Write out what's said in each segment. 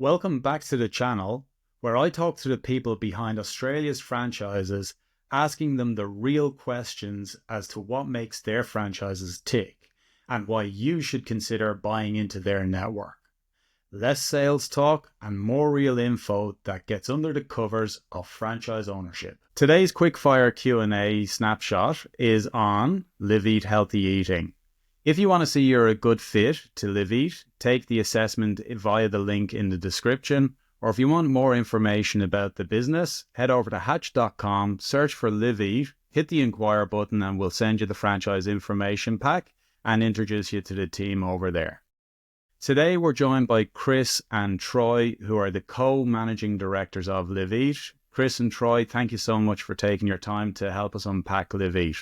Welcome back to the channel, where I talk to the people behind Australia's franchises, asking them the real questions as to what makes their franchises tick and why you should consider buying into their network. Less sales talk and more real info that gets under the covers of franchise ownership. Today's quickfire Q&A snapshot is on Liv Eat Healthy Eating. If you want to see you're a good fit to Liv Eat, take the assessment via the link in the description. Or if you want more information about the business, head over to hatch.com, search for Liv Eat, hit the inquire button, and we'll send you the franchise information pack and introduce you to the team over there. Today, we're joined by Chris and Troy, who are the co-managing directors of Liv Eat. Chris and Troy, thank you so much for taking your time to help us unpack Liv Eat.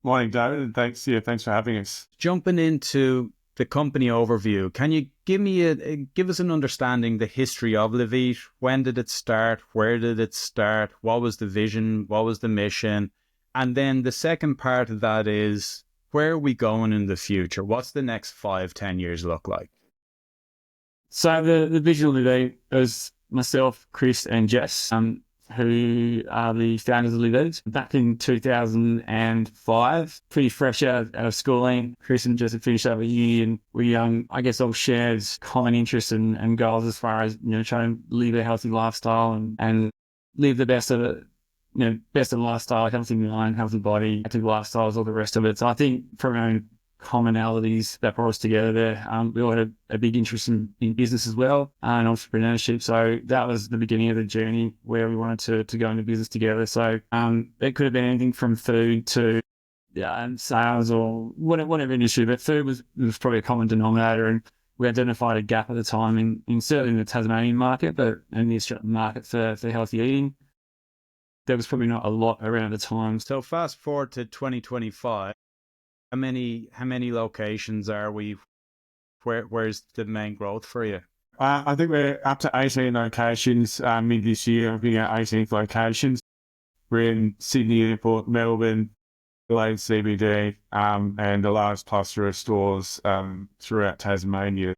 Morning, David, and thanks for having us. Jumping into the company overview, can you give us an understanding the history of Liv Eat? When did it start? Where did it start? What was the vision? What was the mission? And then the second part of that is, where are we going in the future? What's the next 5-10 years look like? So the vision of Liv Eat is myself, Chris, and Jess, who are the founders of Liv Eat. Back in 2005, pretty fresh out of schooling. Chris and Jess had finished up at uni, and we, I guess, all shared common interests and goals as far as, trying to live a healthy lifestyle and live the best of it. Best of lifestyle, healthy mind, healthy body, active lifestyles, all the rest of it. So I think from our own commonalities that brought us together there, we all had a big interest in business as well, and entrepreneurship. So that was the beginning of the journey where we wanted to go into business together. So it could have been anything from food to sales or whatever industry, but food was probably a common denominator, and we identified a gap at the time in certainly in the Tasmanian market, but in the Australian market for healthy eating. There was probably not a lot around at the time. So fast forward to 2025, how many locations are we? Where's the main growth for you? I think we're up to 18 locations mid this year. I think our 18th locations. We're in Sydney Airport, Melbourne, Adelaide CBD, and a large cluster of stores throughout Tasmania.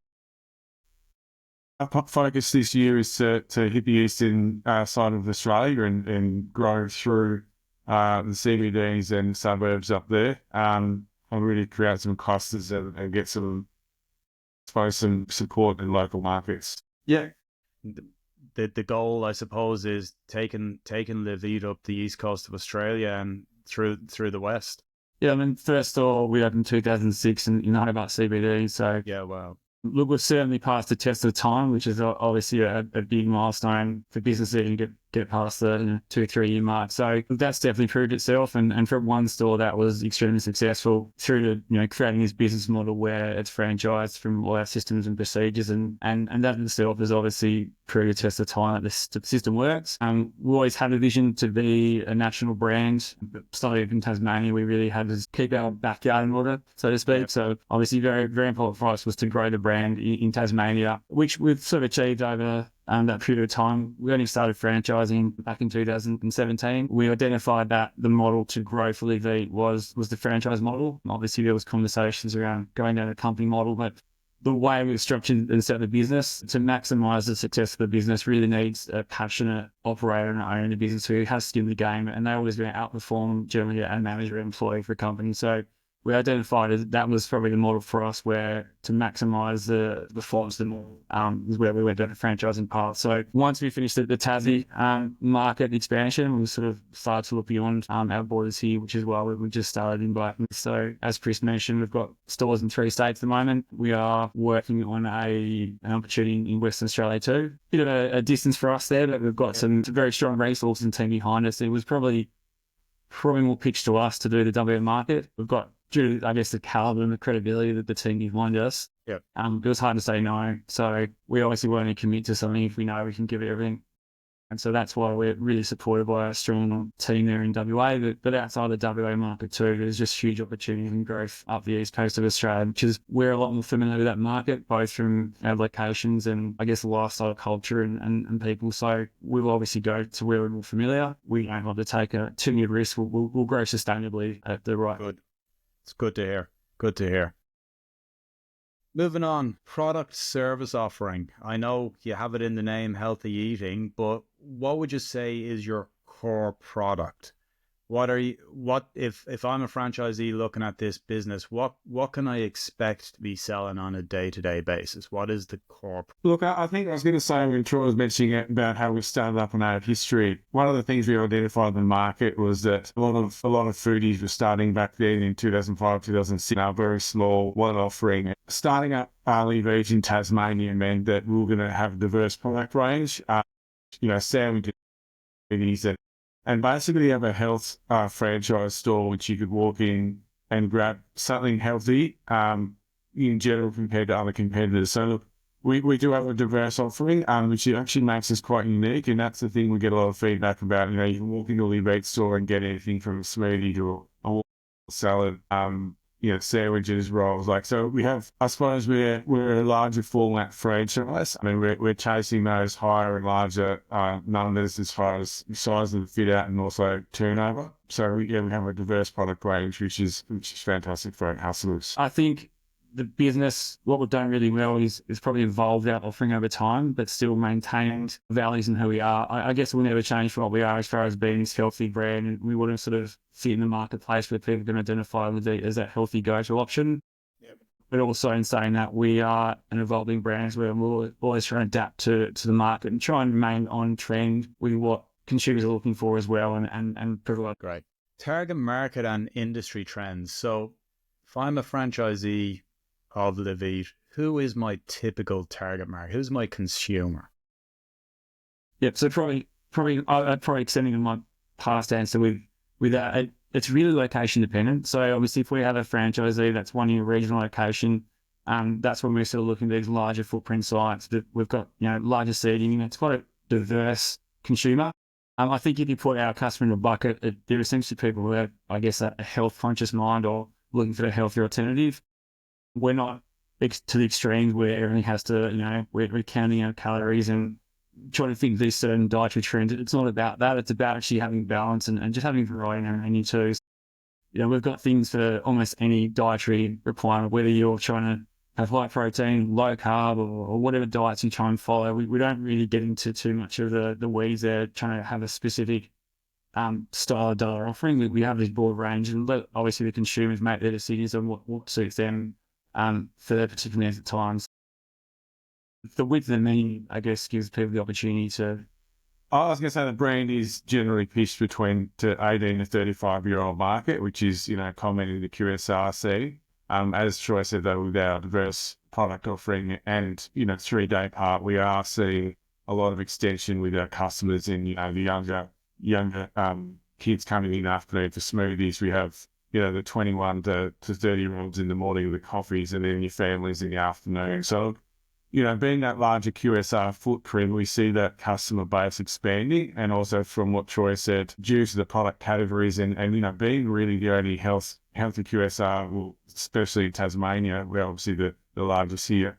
Our focus this year is to hit the eastern side of Australia and grow through the CBDs and suburbs up there, and really create some clusters and get some support in local markets. Yeah. The goal, I suppose, is taking Liv Eat up the east coast of Australia and through the west. Yeah, I mean, first store we opened in 2006 in Hobart CBD. So yeah, wow. Look, we've certainly passed the test of time, which is obviously a big milestone for business that you get past the 2-3 year mark. So that's definitely proved itself. And from one store that was extremely successful through to creating this business model where it's franchised from all our systems and procedures, and that in itself has obviously proved a test of time that the system works. We always had a vision to be a national brand. Starting in Tasmania, we really had to keep our backyard in order, so to speak. Yep. So obviously very, very important for us was to grow the brand in Tasmania, which we've sort of achieved over that period of time. We only started franchising back in 2017. We identified that the model to grow for Liv Eat was the franchise model. Obviously, there was conversations around going down a company model, but the way we've structured and set the business to maximize the success of the business really needs a passionate operator and owner in the business who has skin in the game, and they're always going to outperform generally a manager or employee for a company. So we identified that was probably the model for us, where to maximize the performance, the model is where we went down the franchising path. So once we finished the Tassie market expansion, we sort of started to look beyond our borders here, which is why we just started in Blackman. So as Chris mentioned, we've got stores in 3 states at the moment. We are working on an opportunity in Western Australia too. Bit of a distance for us there, but we've got some very strong resources and team behind us. It was probably more pitched to us to do the WA market. We've got, due to, I guess, the caliber and the credibility that the team behind us. Yep. It was hard to say no. So we obviously want to commit to something if we know we can give it everything. And so that's why we're really supported by a strong team there in WA. But outside the WA market too, there's just huge opportunity and growth up the east coast of Australia, which is we're a lot more familiar with that market, both from our locations and I guess the lifestyle, culture and people. So we'll obviously go to where we're more familiar. We don't want to take a too big risk. We'll grow sustainably at the right. Good. It's good to hear. Good to hear. Moving on, product service offering. I know you have it in the name healthy eating, but what would you say is your core product? What if I'm a franchisee looking at this business, what can I expect to be selling on a day-to-day basis? What is the core? Look, I think I was going to say when Troy was mentioning it about how we started up on our history. One of the things we identified in the market was that a lot of foodies were starting back then in 2005, 2006. Now, very small one offering. Starting up Liv Eat in Tasmania meant that we were going to have a diverse product range. Sandwiches and basically have a health franchise store which you could walk in and grab something healthy in general compared to other competitors. So look, we do have a diverse offering, which actually makes us quite unique, and that's the thing we get a lot of feedback about. You can walk into a Liv Eat store and get anything from a smoothie to a salad, sandwiches, rolls. So we have, I suppose we're a larger format franchise. I mean, we're chasing those higher and larger numbers as far as size of the fit out and also turnover. So we have a diverse product range, which is fantastic for our customers. I think the business, what we've done really well is probably evolved our offering over time, but still maintained values in who we are. I guess we'll never change from what we are as far as being this healthy brand, and we want to sort of fit in the marketplace where people can identify Liv Eat as that healthy go-to option. Yep. But also in saying that we are an evolving brand where we're always trying to adapt to the market and try and remain on trend with what consumers are looking for as well and provide. Great. Target market and industry trends. So if I'm a franchisee of Liv Eat, who is my typical target market? Who's my consumer? Yep. So I'd probably extending in my past answer with that. It's really location dependent. So obviously, if we have a franchisee that's one in a regional location, that's when we're sort of looking at these larger footprint sites that we've got, larger seating. It's quite a diverse consumer. I think if you put our customer in a bucket, they're essentially people who have, I guess, a health conscious mind or looking for a healthier alternative. We're not to the extremes where everything has to, we're counting our calories and trying to think these certain dietary trends. It's not about that. It's about actually having balance and just having variety in our menu too. We've got things for almost any dietary requirement, whether you're trying to have high protein, low carb, or whatever diets you try and follow. We don't really get into too much of the weeds there, trying to have a specific style of dollar offering. We have this broad range, and let obviously the consumers make their decisions on what suits them for their particular needs at times. The width of the menu, I guess, gives people the opportunity to. I was going to say the brand is generally pitched between to 18 to 35-year-old market, which is, common in the QSRC. As Troy said, though, with our diverse product offering and, 3-day part, we are seeing a lot of extension with our customers in, the younger kids coming in afternoon for smoothies. We have, the 21 to 30-year-olds in the morning with coffees, and then your families in the afternoon. So, being that larger QSR footprint, we see that customer base expanding, and also from what Troy said, due to the product categories and being really the only healthy QSR, well, especially in Tasmania, we're obviously the largest here.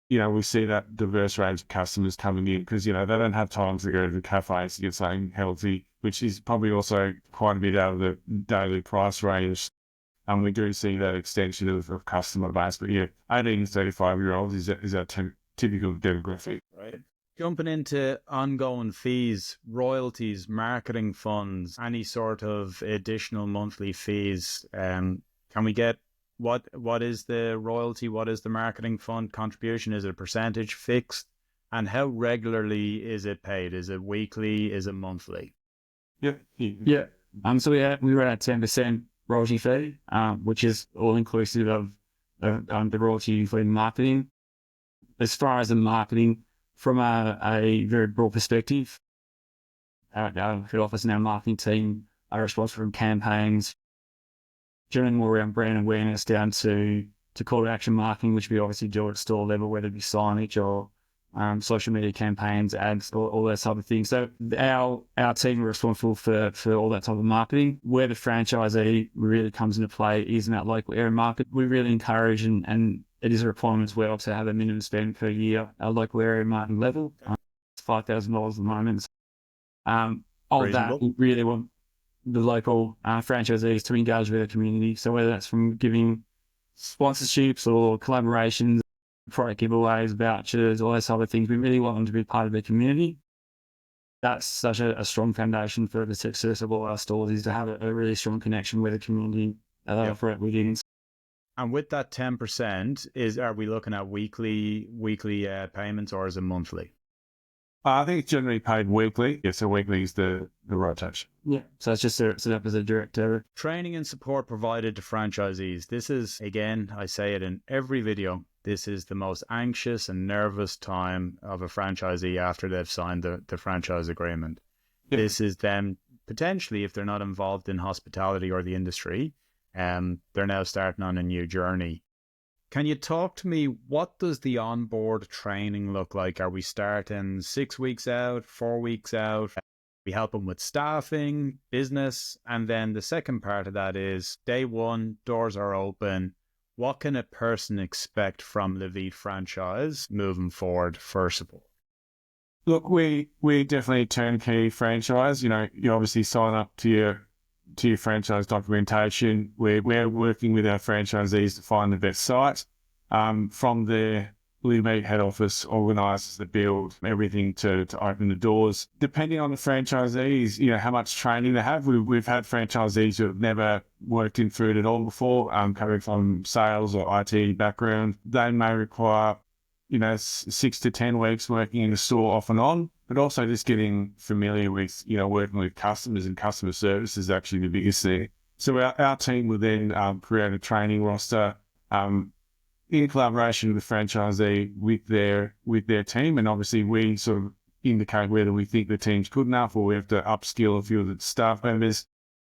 We see that diverse range of customers coming in because, they don't have time to go to the cafes to get something healthy, which is probably also quite a bit out of the daily price range. We do see that extension of customer base, but 18 to 35-year-olds is our typical demographic. Right. Jumping into ongoing fees, royalties, marketing funds, any sort of additional monthly fees. Can we get what is the royalty? What is the marketing fund contribution? Is it a percentage fixed? And how regularly is it paid? Is it weekly? Is it monthly? Yeah. So we were at 10% royalty fee, which is all inclusive of the royalty including marketing. As far as the marketing, from a very broad perspective, our head office and our marketing team are responsible for campaigns, generally more around brand awareness down to call to action marketing, which we obviously do at store level, whether it be signage or social media campaigns, ads, all that type of thing. So our team are responsible for all that type of marketing. Where the franchisee really comes into play is in that local area market. We really encourage, and it is a requirement as well, to have a minimum spend per year at a local area marketing level. It's $5,000 at the moment. Of that, we really want the local franchisees to engage with the community. So whether that's from giving sponsorships or collaborations, product giveaways, vouchers, all those other things. We really want them to be part of the community. That's such a strong foundation for the success of all our stores, is to have a really strong connection with the community that they operate within. And with that 10%, are we looking at weekly payments, or is it monthly? I think it's generally paid weekly. Yeah, so weekly is the rotation. Yeah. So it's just set up as a direct debit. Training and support provided to franchisees. This is, again, I say it in every video, this is the most anxious and nervous time of a franchisee after they've signed the franchise agreement. Yep. This is them potentially, if they're not involved in hospitality or the industry, they're now starting on a new journey. Can you talk to me, what does the onboard training look like? Are we starting 6 weeks out, 4 weeks out? We help them with staffing, business, and then the second part of that is day one, doors are open. What can a person expect from Liv Eat franchise moving forward for support? Look, we definitely turnkey franchise. You know, you obviously sign up to your franchise documentation. We're working with our franchisees to find the best site. From there, Liv Eat head office organises the build, everything to open the doors. Depending on the franchisees, you know, how much training they have. We've had franchisees who have never worked in food at all before, coming from sales or IT background. They may require, you know, 6 to 10 weeks working in the store off and on, but also just getting familiar with, you know, working with customers, and customer service is actually the biggest thing. So our team will then create a training roster in collaboration with the franchisee with their team, and obviously we sort of indicate whether we think the team's good enough or we have to upskill a few of the staff members.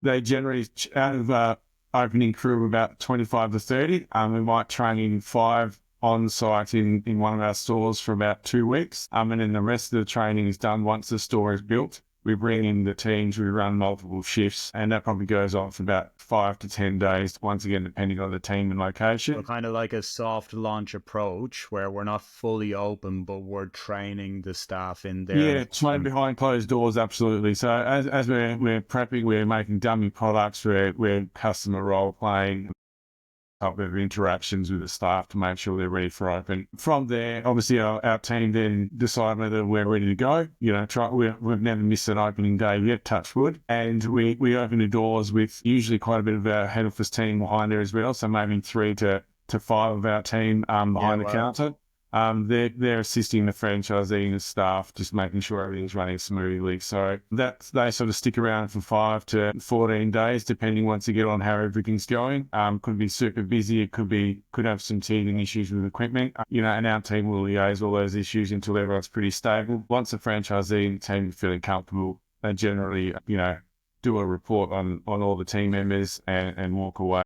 They generally, out of opening crew about 25 to 30, we might train in 5 on site in one of our stores for about 2 weeks. And then the rest of the training is done once the store is built. We bring in the teams, we run multiple shifts, and that probably goes on for about 5 to 10 days, once again, depending on the team and location. So kind of like a soft launch approach where we're not fully open, but we're training the staff in there. Yeah, train behind closed doors, absolutely. So as we're prepping, we're making dummy products, we're customer role playing, type of interactions with the staff to make sure they're ready for open. From there, obviously our team then decide whether we're ready to go. You know, we've never missed an opening day yet, touch wood. And we open the doors with usually quite a bit of our head office team behind there as well. So maybe 3 to 5 of our team behind the counter. They're assisting the franchisee and the staff, just making sure everything's running smoothly. So they sort of stick around for 5 to 14 days, depending once you get on how everything's going. Could be super busy. It could have some teething issues with equipment, you know, and our team will liaise all those issues until everyone's pretty stable. Once the franchisee and the team are feeling comfortable, they generally, you know, do a report on all the team members and walk away.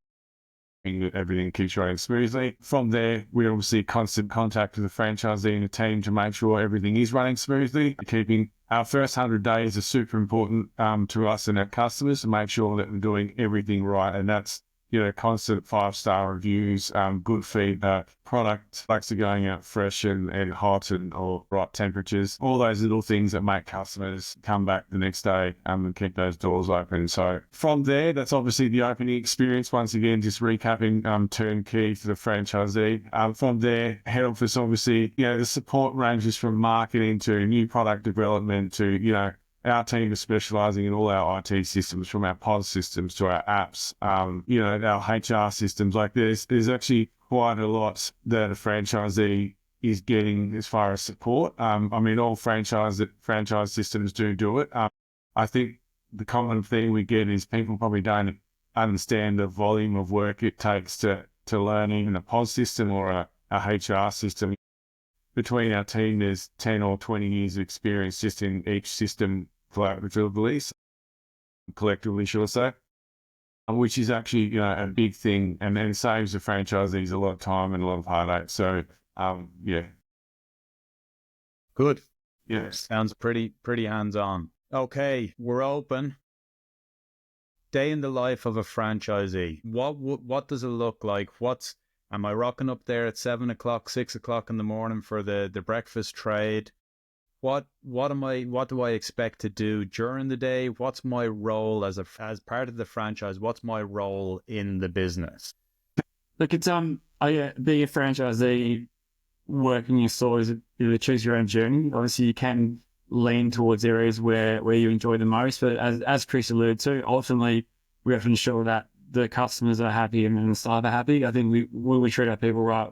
Everything keeps running smoothly. From there, we're obviously constant contact with the franchisee and the team to make sure everything is running smoothly. Keeping our first 100 days are super important to us and our customers to make sure that we're doing everything right. And that's, you know, constant 5-star reviews, good feedback, products are going out fresh and hot or right temperatures, all those little things that make customers come back the next day and keep those doors open. So from there, that's obviously the opening experience. Once again, just recapping, turnkey for the franchisee. From there, head office, obviously, you know, the support ranges from marketing to new product development to, you know, our team is specialising in all our IT systems, from our POS systems to our apps, you know, our HR systems. Like there's actually quite a lot that a franchisee is getting as far as support. I mean, all franchise systems do it. I think the common thing we get is people probably don't understand the volume of work it takes to learn even a POS system or a HR system. Between our team, there's 10 or 20 years of experience just in each system collectively, shall I say, which is actually, you know, a big thing, and it saves the franchisees a lot of time and a lot of heartache. So, yeah. Good. Yeah. Sounds pretty hands-on. Okay, we're open. Day in the life of a franchisee. What does it look like? Am I rocking up there at 7 o'clock, 6 o'clock in the morning for the breakfast trade? What do I expect to do during the day? What's my role as part of the franchise? What's my role in the business? Look, it's yeah, being a franchisee, working in your store is choose your own journey. Obviously, you can lean towards areas where you enjoy the most, but as Chris alluded to, ultimately we have to ensure that the customers are happy and the staff are happy. I think when we treat our people right,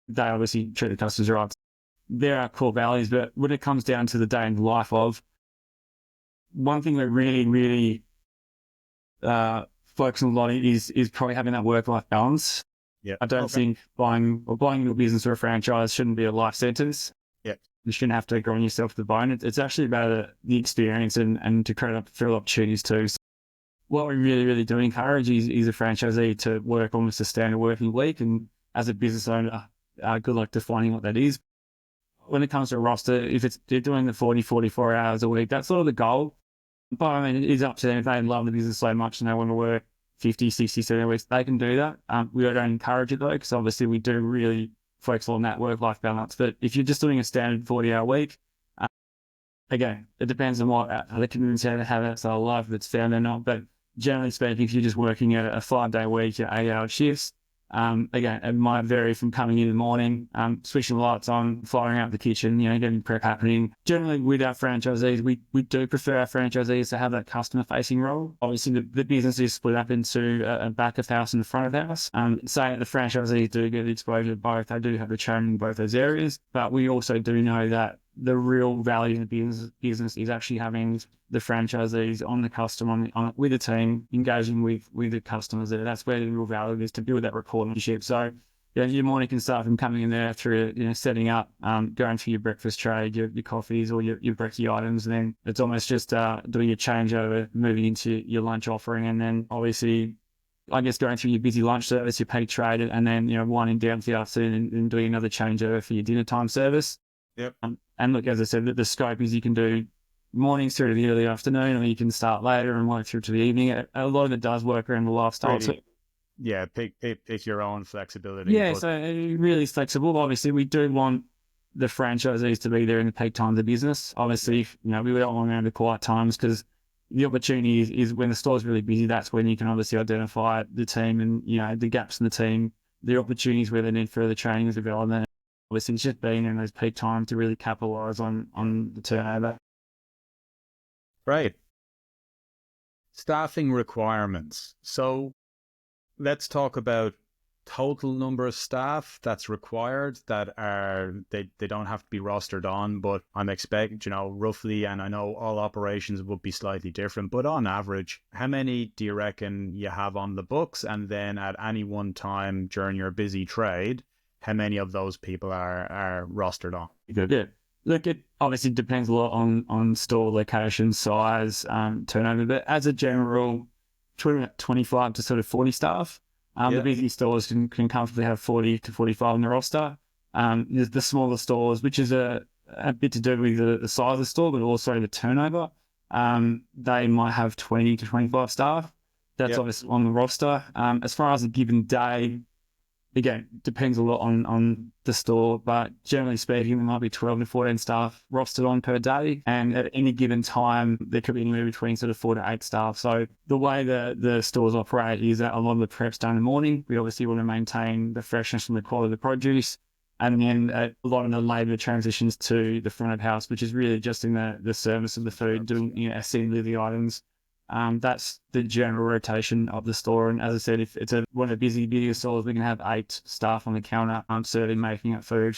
they obviously treat the customers right. There are core values, but when it comes down to the day in the life of, one thing that really focus on a lot is probably having that work-life balance. Yeah. I don't think buying into a business or a franchise shouldn't be a life sentence. Yeah. You shouldn't have to grind yourself to the bone. It's actually about the experience and to create further opportunities too. So what we really do encourage is a franchisee to work almost a standard working week. And as a business owner, good luck defining what that is. When it comes to a roster, if they're doing the 44 hours a week, that's sort of the goal. But I mean, it is up to them. If they love the business so much and they want to work 50, 60, 70 weeks, they can do that. We don't encourage it though, because obviously we do really focus on that work-life balance. But if you're just doing a standard 40-hour week, again, it depends on what other communities have outside of life, if it's found or not. But generally speaking, if you're just working a 5-day week, your 8-hour shifts, again, it might vary from coming in the morning, switching the lights on, firing out the kitchen, getting prep happening. Generally, with our franchisees, we do prefer our franchisees to have that customer-facing role. Obviously, the business is split up into a back of house and a front of house. Say the franchisees do get exposure to both. They do have the training in both those areas, but we also do know that the real value in the business is actually having the franchisees on the customer, with the team, engaging with the customers there. That's where the real value is, to build that rapport relationship. So, your morning can start from coming in there through, setting up, going for your breakfast tray, your coffees or your brekkie items. And then it's almost just doing your changeover, moving into your lunch offering. And then obviously, I guess, going through your busy lunch service, your peak trade, and then, winding down for the afternoon and doing another changeover for your dinner time service. Yep. And look, as I said, the scope is you can do mornings through to the early afternoon, or you can start later and work through to the evening. A lot of it does work around the lifestyle. Really, yeah, pick your own flexibility. Yeah, but... so really flexible. Obviously, we do want the franchisees to be there in the peak time of the business. Obviously, we don't want around the quiet times, because the opportunity is when the store's really busy. That's when you can obviously identify the team and, the gaps in the team, the opportunities where they need further training and development. Obviously, it's just being in those peak times to really capitalise on the turnover. Right. Staffing requirements. So let's talk about total number of staff that's required, that they don't have to be rostered on, but I'm expecting, roughly, and I know all operations would be slightly different, but on average, how many do you reckon you have on the books? And then at any one time during your busy trade, how many of those people are rostered on? Yeah. Look, it obviously depends a lot on store location, size, turnover, but as a general rule, 25 to sort of 40 staff. The busy stores can comfortably have 40 to 45 on the roster. There's the smaller stores, which is a bit to do with the size of the store, but also the turnover. They might have 20 to 25 staff. That's obviously on the roster. As far as a given day, again, depends a lot on the store, but generally speaking, there might be 12 to 14 staff rostered on per day. And at any given time, there could be anywhere between sort of 4 to 8 staff. So the way the stores operate is that a lot of the prep's done in the morning. We obviously want to maintain the freshness and the quality of the produce. And then a lot of the labour transitions to the front of house, which is really just in the service of the food, doing, assembly of the items. That's the general rotation of the store. And as I said, if it's one of the busier stores, we can have 8 staff on the counter serving, making up food.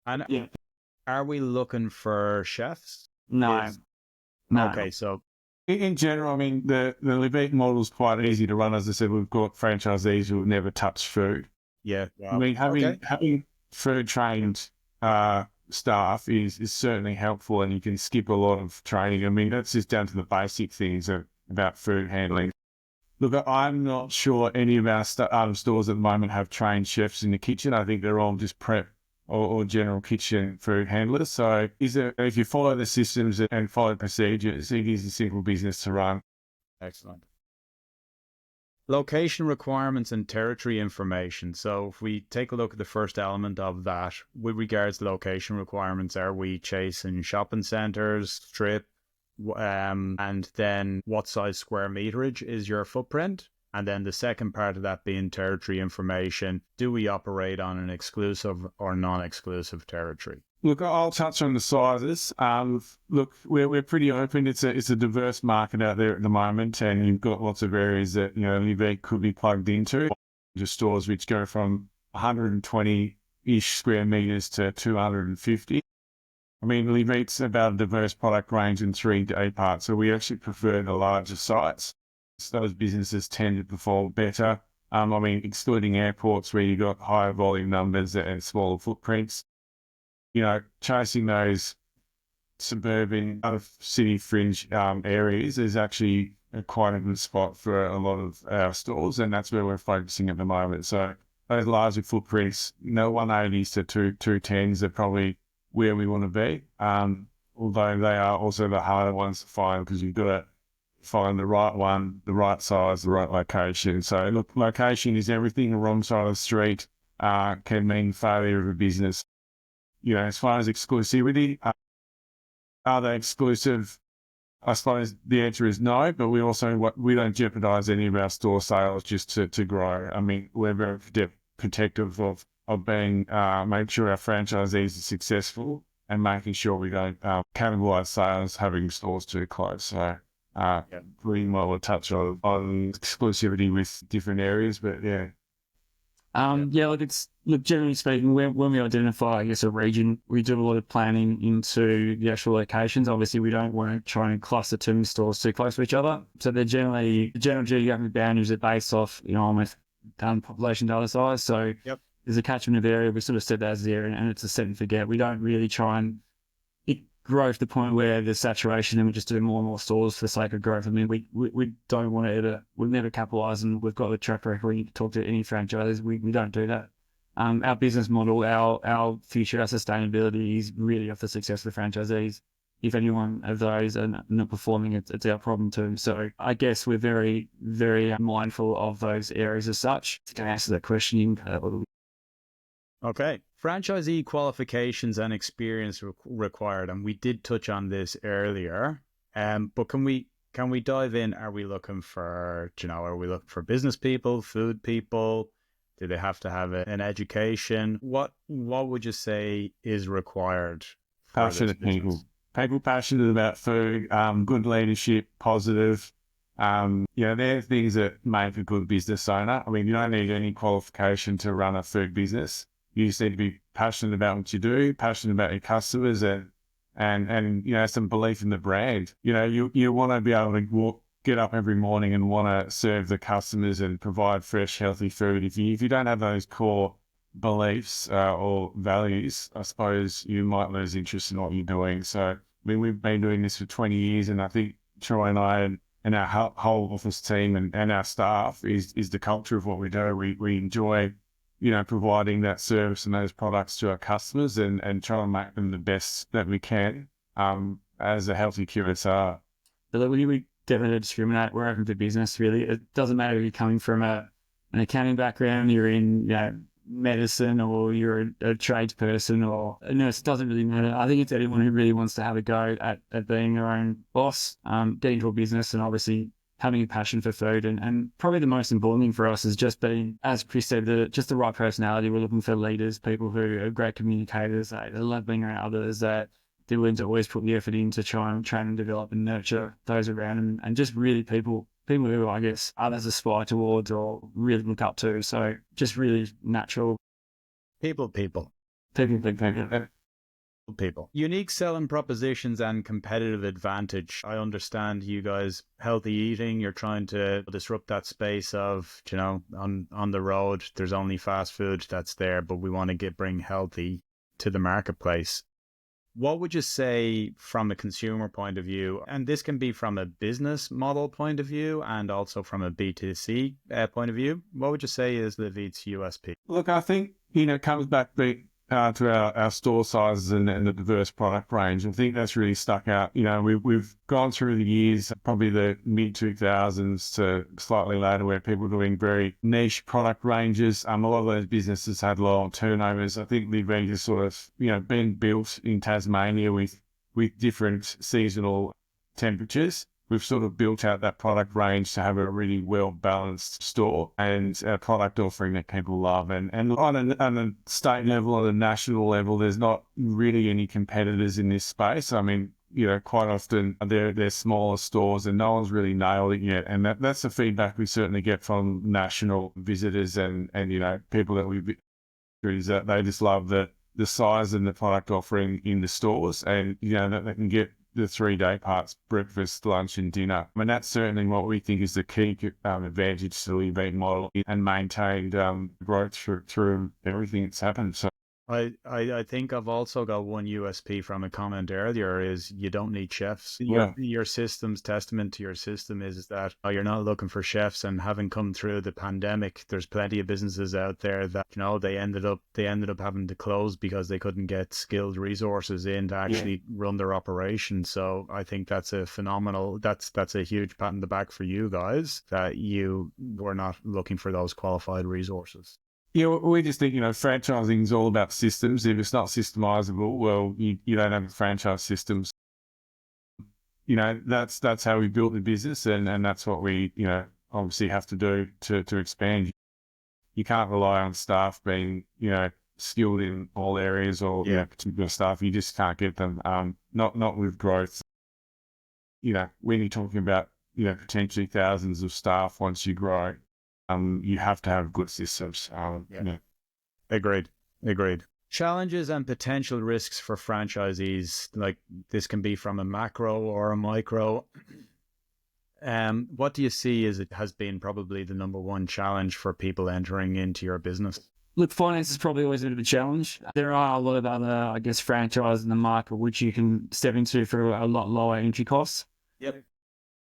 And are we looking for chefs? No. No. Okay, so in general, I mean, the Liv Eat model is quite easy to run. As I said, we've got franchisees who have never touched food. Yeah. Wow. I mean, having food trained staff is certainly helpful, and you can skip a lot of training. I mean, that's just down to the basic things about food handling. Look, I'm not sure any of our stores at the moment have trained chefs in the kitchen. I think they're all just prep or general kitchen food handlers. So if you follow the systems and follow procedures, it is a simple business to run. Excellent. Location requirements and territory information. So if we take a look at the first element of that, with regards to location requirements, are we chasing shopping centres, strip, and then what size square meterage is your footprint? And then the second part of that being territory information. Do we operate on an exclusive or non-exclusive territory? Look, I'll touch on the sizes. Look, we're pretty open. It's a diverse market out there at the moment, and you've got lots of areas that Liv Eat could be plugged into. Just stores which go from 120-ish square meters to 250. I mean, Liv Eat's about a diverse product range in 3 day parts, so we actually prefer the larger sites. So those businesses tend to perform better. I mean, excluding airports where you've got higher volume numbers and smaller footprints. Chasing those suburban, out of city fringe areas is actually quite a good spot for a lot of our stores, and that's where we're focusing at the moment. So those larger footprints, 180s to 210s are probably where we want to be. Although they are also the harder ones to find because you've got to find the right one, the right size, the right location. So look, location is everything. The wrong side of the street can mean failure of a business. As far as exclusivity, are they exclusive? I suppose the answer is no, but we don't jeopardize any of our store sales just to grow. I mean, we're very protective of being, make sure our franchisees are successful and making sure we don't cannibalize sales having stores too close. So we might want to touch on exclusivity with different areas, but yeah. Look, generally speaking, when we identify, I guess, a region, we do a lot of planning into the actual locations. Obviously, we don't want to try and cluster too many stores too close to each other. So they're general geographic boundaries are based off, almost population data size. So there's a catchment of area. We sort of set that as the area, and it's a set and forget. We don't really try and grow to the point where there's saturation and we just do more and more stores for the sake of growth. I mean, we don't want to we'll never capitalize, and we've got the track record. You talk to any franchises, we don't do that. Our business model, our future, our sustainability is really off the success of the franchisees. If any one of those are not performing, it's our problem too. So I guess we're very, very mindful of those areas as such. To answer that question, Okay. Franchisee qualifications and experience required, and we did touch on this earlier. But can we dive in? Are we looking for, are we looking for business people, food people? Do they have to have an education? What would you say is required? Passionate people passionate about food, good leadership, positive. They're things that make a good business owner. I mean, you don't need any qualification to run a food business. You just need to be passionate about what you do, passionate about your customers, and some belief in the brand. You want to be able to get up every morning and want to serve the customers and provide fresh, healthy food. If you don't have those core beliefs or values, I suppose you might lose interest in what you're doing. So, I mean, we've been doing this for 20 years, and I think Troy and I and our whole office team and our staff is the culture of what we do. We enjoy providing that service and those products to our customers and try and make them the best that we can as a healthy QSR. We definitely discriminate. We're open for business, really. It doesn't matter if you're coming from an accounting background, you're in medicine, or you're a tradesperson or a nurse. It doesn't really matter. I think it's anyone who really wants to have a go at being their own boss, getting into a business, and obviously having a passion for food. And probably the most important thing for us is just being, as Chris said, just the right personality. We're looking for leaders, people who are great communicators, they love being around others, that they're willing to always put the effort in to try and train and develop and nurture those around them, and just really people who I guess others aspire towards or really look up to. So just really natural. People. Unique selling propositions and competitive advantage. I understand you guys, healthy eating, you're trying to disrupt that space of, on the road, there's only fast food that's there, but we want to bring healthy to the marketplace. What would you say from a consumer point of view, and this can be from a business model point of view and also from a B2C point of view, what would you say is Liv Eat's USP? Look, I think, it comes back to our store sizes and the diverse product range. I think that's really stuck out. We've gone through the years, probably the mid-2000s to slightly later, where people are doing very niche product ranges. A lot of those businesses had low turnovers. I think Liv Eat has sort of, been built in Tasmania with different seasonal temperatures. we've sort of built out that product range to have a really well-balanced store and a product offering that people love. And on a state level, on a national level, there's not really any competitors in this space. I mean, quite often they're smaller stores and no one's really nailed it yet. And that's the feedback we certainly get from national visitors and people that we is that they just love the size and the product offering in the stores, and that they can get the 3-day parts, breakfast, lunch and dinner. I mean, that's certainly what we think is the key advantage to the Liv Eat model, and maintained growth through everything that's happened. So I think I've also got one USP from a comment earlier is you don't need chefs. Yeah. Your system's testament to your system is that you're not looking for chefs, and having come through the pandemic, there's plenty of businesses out there that, they ended up having to close because they couldn't get skilled resources in to actually run their operation. So I think that's a phenomenal, that's a huge pat on the back for you guys that you were not looking for those qualified resources. Yeah, we just think, franchising is all about systems. If it's not systemizable, well, you don't have a franchise systems. That's how we built the business, and that's what we, obviously have to do to expand. You can't rely on staff being, skilled in all areas or particular staff. You just can't get them. Not with growth. When you're talking about, potentially thousands of staff once you grow, you have to have good systems. Agreed. Challenges and potential risks for franchisees, like this can be from a macro or a micro. What do you see as it has been probably the number one challenge for people entering into your business? Look, finance is probably always a bit of a challenge. There are a lot of other, franchises in the market which you can step into for a lot lower entry costs. Yep.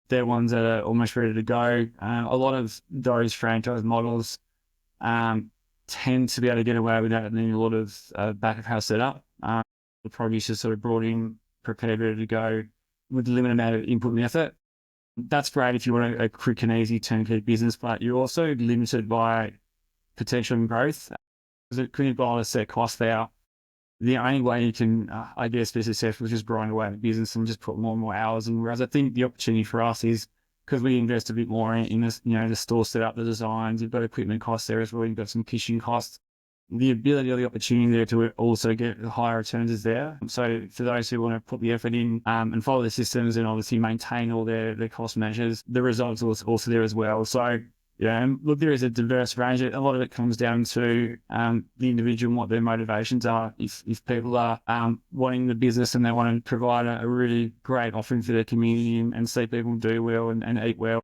They're ones that are almost ready to go. A lot of those franchise models tend to be able to get away without needing a lot of back of house setup. The produce is sort of brought in, prepared, ready to go with a limited amount of input and effort. That's great if you want a quick and easy turnkey business, but you're also limited by potential and growth. Because it couldn't buy a set cost there. The only way you can, be successful is just growing away the business and just put more and more hours in. Whereas I think the opportunity for us is, because we invest a bit more in this, the store setup, the designs, you've got equipment costs there as well, you've got some kitchen costs. The ability or the opportunity there to also get higher returns is there. So for those who want to put the effort in and follow the systems and obviously maintain all their cost measures, the results are also there as well. So look, there is a diverse range. A lot of it comes down to the individual and what their motivations are. If people are wanting the business and they want to provide a really great offering for their community and see people do well and eat well,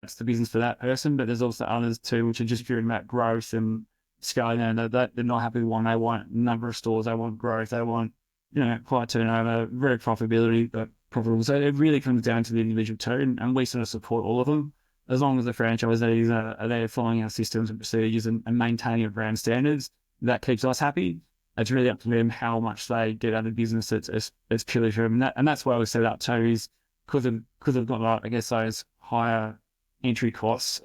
that's the business for that person. But there's also others too, which are just driven about growth and scaling. They're not happy with one. They want a number of stores. They want growth. They want high turnover, very profitability, but profitable. So it really comes down to the individual too, and we sort of support all of them. As long as the franchisees are there following our systems and procedures and maintaining our brand standards, that keeps us happy. It's really up to them how much they get out of the business. It's purely for them. And that's why we set it up too, is because they've got, those higher entry costs,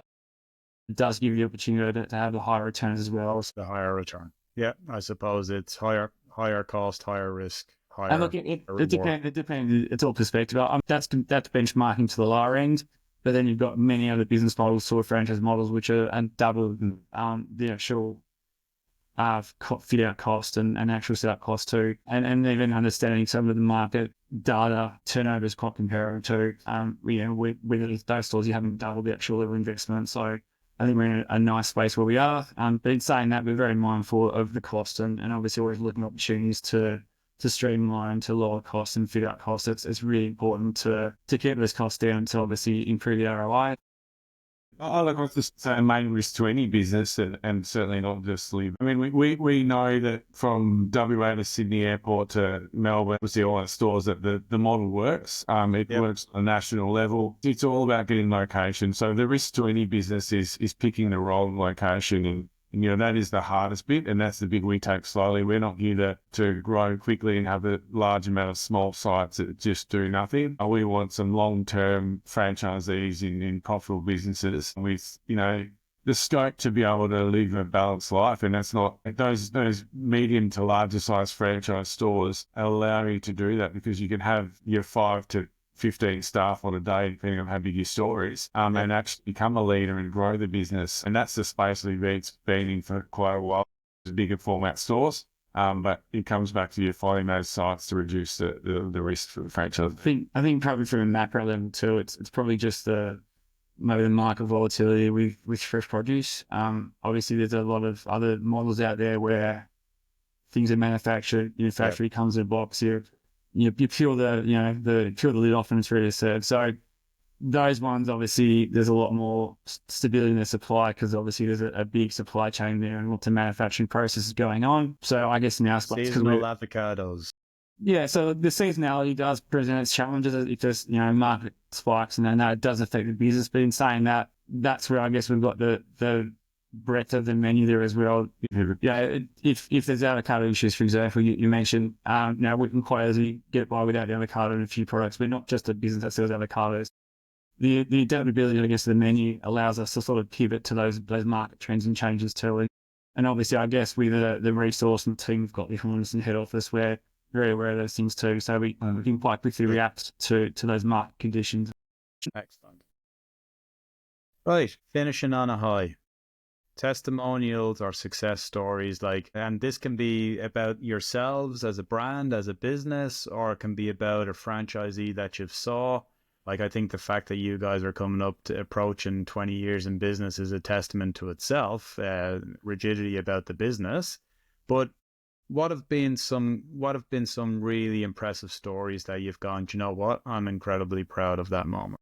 it does give you the opportunity to have the higher returns as well. The higher return. Yeah, I suppose it's higher cost, higher risk, higher. And look, it depends. It's all perspective. That's benchmarking to the lower end. But then you've got many other business models, sort of franchise models, which are double the actual fit out cost and actual setup cost too. And even understanding some of the market data, turnover is quite comparable to, with those stores, you haven't doubled the actual level of investment. So I think we're in a nice space where we are. But in saying that, we're very mindful of the cost and obviously always looking at opportunities to streamline, to lower costs and fit out costs. It's really important to keep those costs down to obviously improve the ROI. I was just saying, main risk to any business, and certainly not just Liv. I mean, we know that from WA to Sydney Airport to Melbourne, we see all our stores that the model works. It works on a national level. It's all about getting location. So the risk to any business is picking the wrong location, and that is the hardest bit, and that's the bit we take slowly. We're not here to grow quickly and have a large amount of small sites that just do nothing. We want some long-term franchisees in profitable businesses with, the scope to be able to live a balanced life. And that's not, those medium to larger size franchise stores allow you to do that, because you can have your 5 to 15 staff on a day, depending on how big your store is, and actually become a leader and grow the business. And that's the space we've been in for quite a while, the bigger format stores. But it comes back to you finding those sites to reduce the risk for the franchise. I think probably from a macro level too, it's probably just maybe the market volatility with fresh produce. Obviously there's a lot of other models out there where things are manufactured, your factory comes in a box, you peel the lid off and it's ready to serve. So those ones, obviously, there's a lot more stability in the supply because obviously there's a big supply chain there and lots of manufacturing processes going on. So I guess in our space, seasonal avocados. Yeah, so the seasonality does present its challenges. It just, market spikes and then that does affect the business. But in saying that, that's where I guess we've got the breadth of the menu there as well. Yeah, if there's avocado issues, for example, you mentioned, we can quite easily get by without the avocado in a few products. We're not just a business that sells avocados. The adaptability, I guess, of the menu allows us to sort of pivot to those market trends and changes too. And obviously, I guess with the resource and the team we've got behind us in head office, we're very aware of those things too. So we can quite quickly react to those market conditions. Excellent. Right, finishing on a high. Testimonials or success stories, and this can be about yourselves as a brand, as a business, or it can be about a franchisee that you've saw. I think the fact that you guys are coming up to approaching 20 years in business is a testament to itself, rigidity about the business. But what have been some really impressive stories that you've gone, do you know what? I'm incredibly proud of that moment.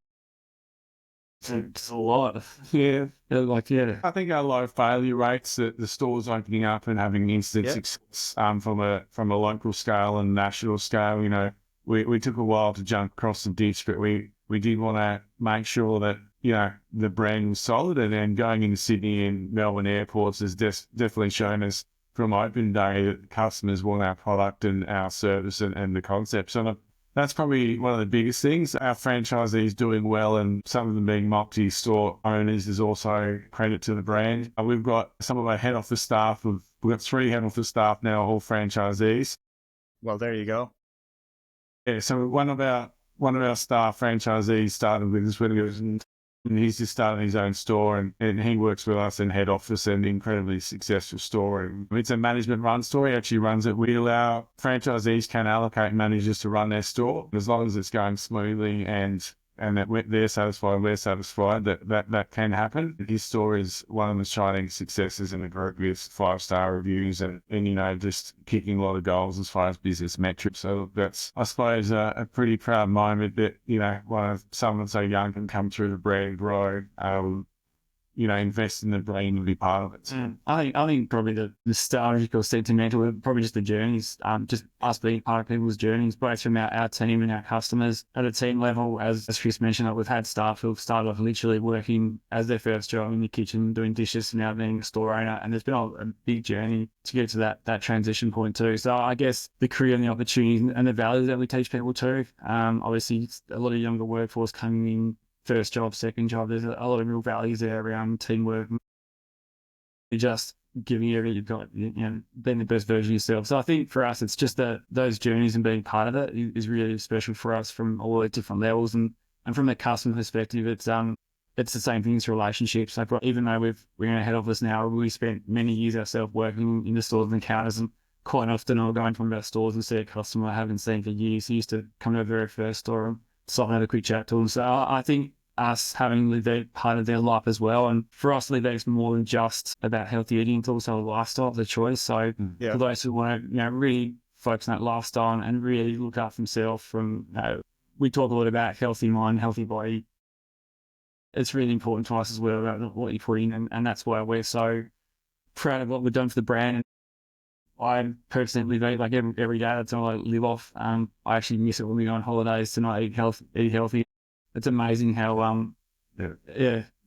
It's a lot. Yeah. I think our low failure rates, the stores opening up and having instant success from a local scale and national scale, we took a while to jump across the ditch, but we did want to make sure that, the brand was solid. And then going into Sydney and Melbourne airports has definitely shown us from open day that customers want our product and our service and the concept. So that's probably one of the biggest things. Our franchisees doing well and some of them being multi-store owners is also credit to the brand. We've got some of our head office staff. We've got 3 head office staff now, all franchisees. Well, there you go. Yeah, so one of our staff franchisees started with us when he was and he's just started his own store and he works with us in head office and incredibly successful store. And it's a management run store. He actually runs it. We allow franchisees can allocate managers to run their store as long as it's going smoothly and that they're satisfied, we're satisfied, that can happen. His store is one of the shining successes in the group with 5-star reviews and just kicking a lot of goals as far as business metrics. So that's, I suppose, a pretty proud moment that, someone so young can come through the brand, grow, invest in the brand and be part of it. So. I think probably the nostalgic or sentimental, probably just the journeys, just us being part of people's journeys, both from our team and our customers. At a team level, as Chris mentioned, we've had staff who've started off literally working as their first job in the kitchen, doing dishes, and now being a store owner. And there's been a big journey to get to that transition point too. So I guess the career and the opportunities and the values that we teach people too. Obviously, a lot of younger workforce coming in, first job, second job, there's a lot of real values there around teamwork. You're just giving everything you've got, being the best version of yourself. So I think for us, it's just that those journeys and being part of it is really special for us from all the different levels. And from the customer perspective, it's the same thing as relationships. Like, even though we're in a head office now, we spent many years ourselves working in the stores and counters, and quite often I'll go in from our stores and see a customer I haven't seen for years. He used to come to our very first store and stop and have a quick chat to them. So I think us having Liv Eat part of their life as well. And for us, Liv Eat's more than just about healthy eating. It's also a lifestyle, the choice. So for those who want to, really focus on that lifestyle and really look after themselves we talk a lot about healthy mind, healthy body. It's really important to us as well about what you put in. And that's why we're so proud of what we've done for the brand. I personally Liv Eat every day. That's all I live off. I actually miss it when we go on holidays to not eat healthy. It's amazing how,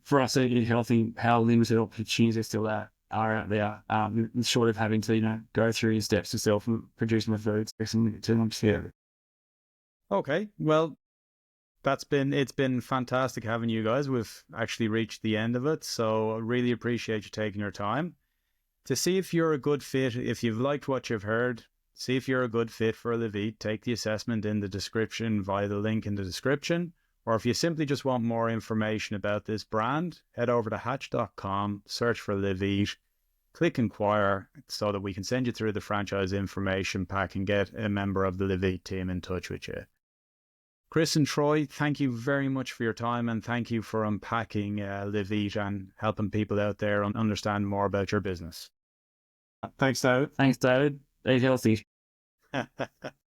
for us to eat healthy, how limited opportunities there still are out there, short of having to, go through your steps yourself and produce my food. Okay, well, it's been fantastic having you guys. We've actually reached the end of it, so I really appreciate you taking your time to see if you're a good fit. If you've liked what you've heard, See if you're a good fit for Liv Eat. Take the assessment in the description via the link in the description. Or if you simply just want more information about this brand, head over to hatch.com, search for Liv Eat, click inquire so that we can send you through the franchise information pack and get a member of the Liv Eat team in touch with you. Chris and Troy, thank you very much for your time, and thank you for unpacking Liv Eat and helping people out there understand more about your business. Thanks, David. Thanks, David. Eat healthy.